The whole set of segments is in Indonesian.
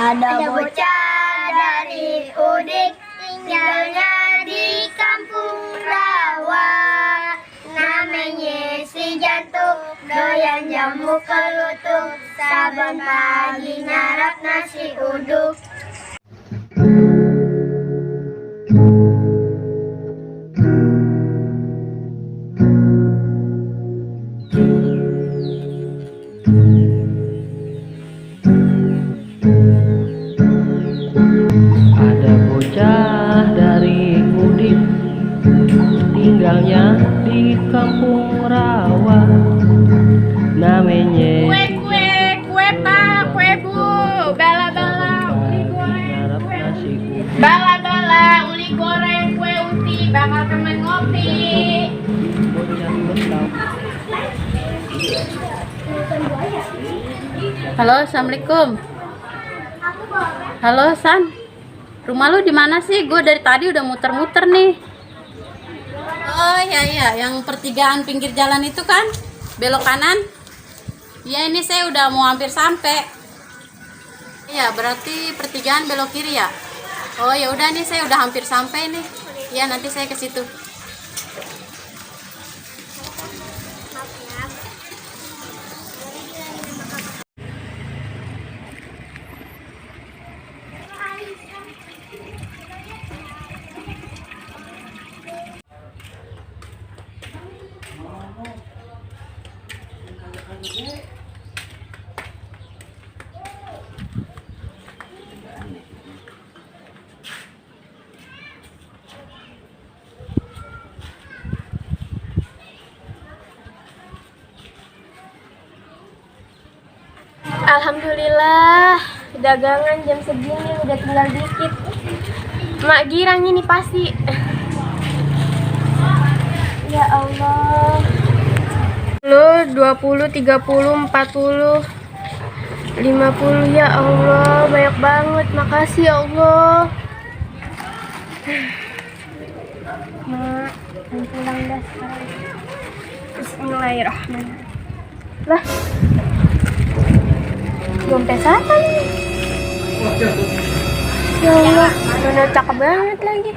Ada bocah dari Udik, tinggalnya di kampung rawa. Namanya si Jantung, doyan jamu kelutuk. Saban pagi nyarap nasi uduk. Ada bocah dari Udik, tinggalnya di kampung rawa. Namanya Kue pak, kue bu, bala-bala, uli goreng, bala-bala, uli goreng, kue uti, bakal temen ngopi. Halo, assalamualaikum. Halo San, rumah lu di mana sih? Gue dari tadi udah muter-muter nih. Oh iya, yang pertigaan pinggir jalan itu kan, belok kanan. Ya ini saya udah mau hampir sampai. Iya berarti pertigaan belok kiri ya. Oh ya udah nih saya udah hampir sampai nih. Ya nanti saya ke situ. Alhamdulillah, dagangan jam segini udah tinggal dikit. Mak girang ini pasti. Ya Allah. 10, 20, 30, 40, 50 ya Allah, banyak banget. Makasih ya Allah. Mak, pulang dah sekarang. Bismillahirrahmanirrahim. Lah, dompet siapa ini? Ya Allah, bener cakep banget lagi.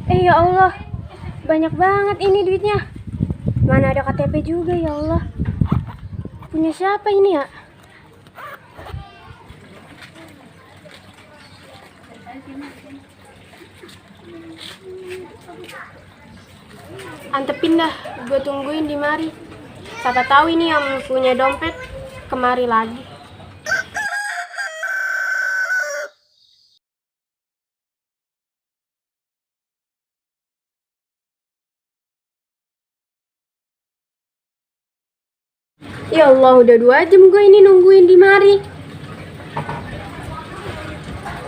Ya Allah, banyak banget ini duitnya. Mana ada KTP juga ya Allah. Punya siapa ini ya? Antepin dah, gue tungguin di mari. Siapa tahu ini yang punya dompet kemari lagi. Ya Allah, udah 2 jam gue ini nungguin di mari.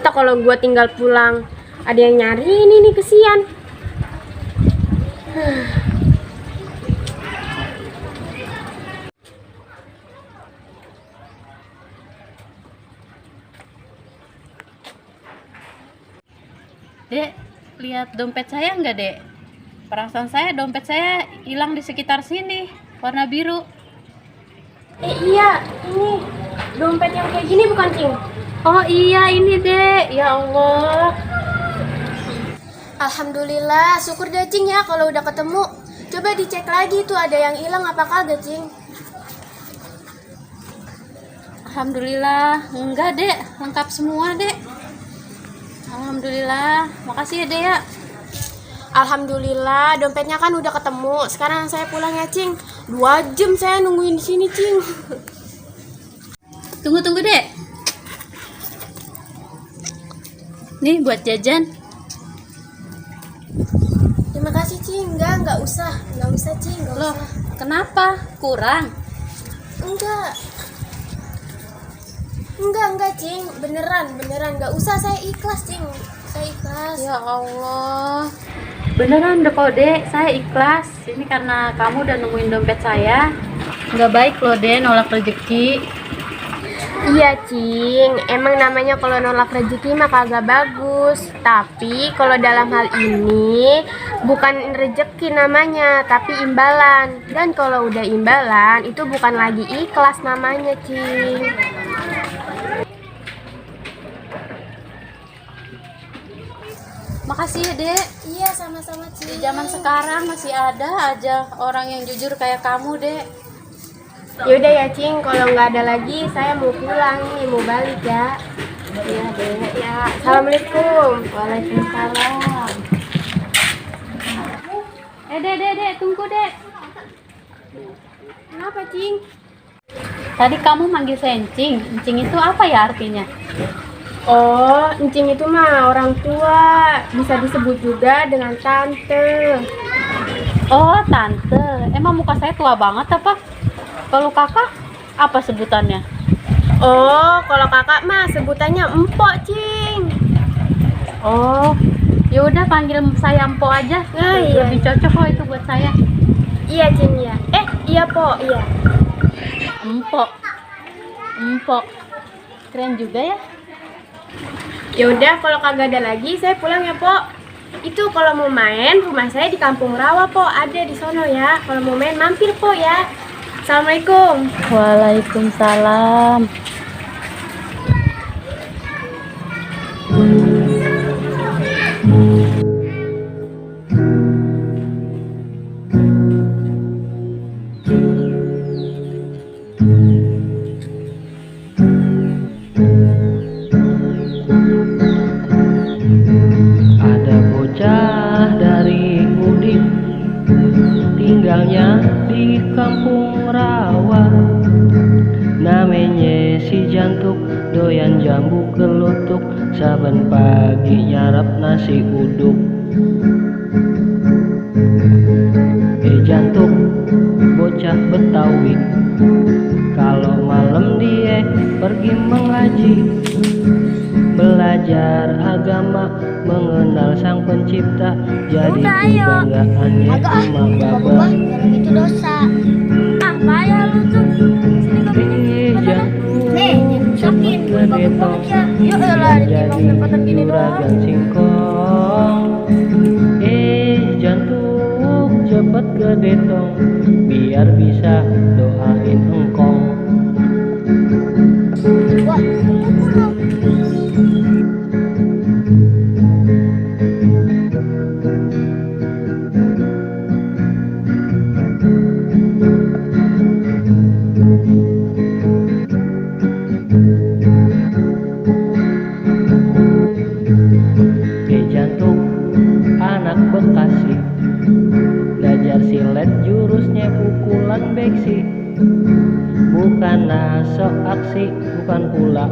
Tak kalau gue tinggal pulang, ada yang nyariin ini kesian. Dek, lihat dompet saya nggak dek? Perasaan saya dompet saya hilang di sekitar sini, warna biru. Iya, ini dompet yang kayak gini bukan, Cing? Oh iya ini dek, ya Allah. Alhamdulillah, syukur deh Cing ya kalau udah ketemu. Coba dicek lagi tuh ada yang hilang apa kagak, Cing? Alhamdulillah, enggak dek, lengkap semua dek. Alhamdulillah, makasih ya dek ya. Alhamdulillah, dompetnya kan udah ketemu. Sekarang saya pulang ya, Cing. 2 jam saya nungguin di sini, Cing. Tunggu dek. Nih buat jajan. Terima kasih, Cing. Enggak usah. Enggak usah, Cing. Enggak Loh, usah. kenapa? Kurang? Enggak, Cing. Beneran. Enggak usah, saya ikhlas, Cing. Saya ikhlas. Ya Allah. Beneran deh kok dek, saya ikhlas. Ini karena kamu udah nemuin dompet saya. Nggak baik loh dek, nolak rezeki. Iya Cing, emang namanya kalau nolak rezeki mah kagak bagus. Tapi kalau dalam hal ini bukan rezeki namanya, tapi imbalan. Dan kalau udah imbalan itu bukan lagi ikhlas namanya Cing. Makasih ya, Dek. Iya, sama-sama, Di Ci. zaman sekarang masih ada aja orang yang jujur kayak kamu, Dek. Yaudah ya Cing, kalau nggak ada lagi saya mau pulang nih, mau balik ya. Iya deh, ya. Assalamualaikum. Waalaikumsalam. Dek, tunggu, Dek. Kenapa Cing? Tadi kamu manggil saya Encing. Encing itu apa ya artinya? Oh, Encing itu mah orang tua, bisa disebut juga dengan tante. Oh, tante. Emang muka saya tua banget apa? Kalau kakak, apa sebutannya? Oh, kalau kakak mah sebutannya empok Cing. Oh, ya udah panggil saya Empo aja. Ah, iya. Lebih cocok kok itu buat saya. Iya Cing ya. Iya po, iya. Empok. Keren juga ya. Ya udah, kalau kagak ada lagi saya pulang ya po. Itu kalau mau main, rumah saya di Kampung Rawa po, ada di sono ya. Kalau mau main mampir po ya. Assalamualaikum. Waalaikumsalam. Ada bocah dari Udik, tinggalnya di kampung rawa. Namanya si Jantuk, doyan jambu kelutuk, saben pagi nyarap nasi uduk. Jantuk, bocah Betawi, kalau malam dia pergi mengaji, belajar agama, mengenal sang pencipta, jadi kebanggaannya emak bapak. Kalau itu dosa. Ah, payah lu tuh. Sini kau Jantung, nih, sakit. cepet Bapak gedetong, aja. Ya elah, jadi ditimbang gini doang. juragan singkong. Jantung, cepet gedetong, biar bisa doain engkong. Wah, itu burung. Jantung, anak Bekasi, belajar silet jurusnya pukulan beksi, bukan naso aksi, bukan pula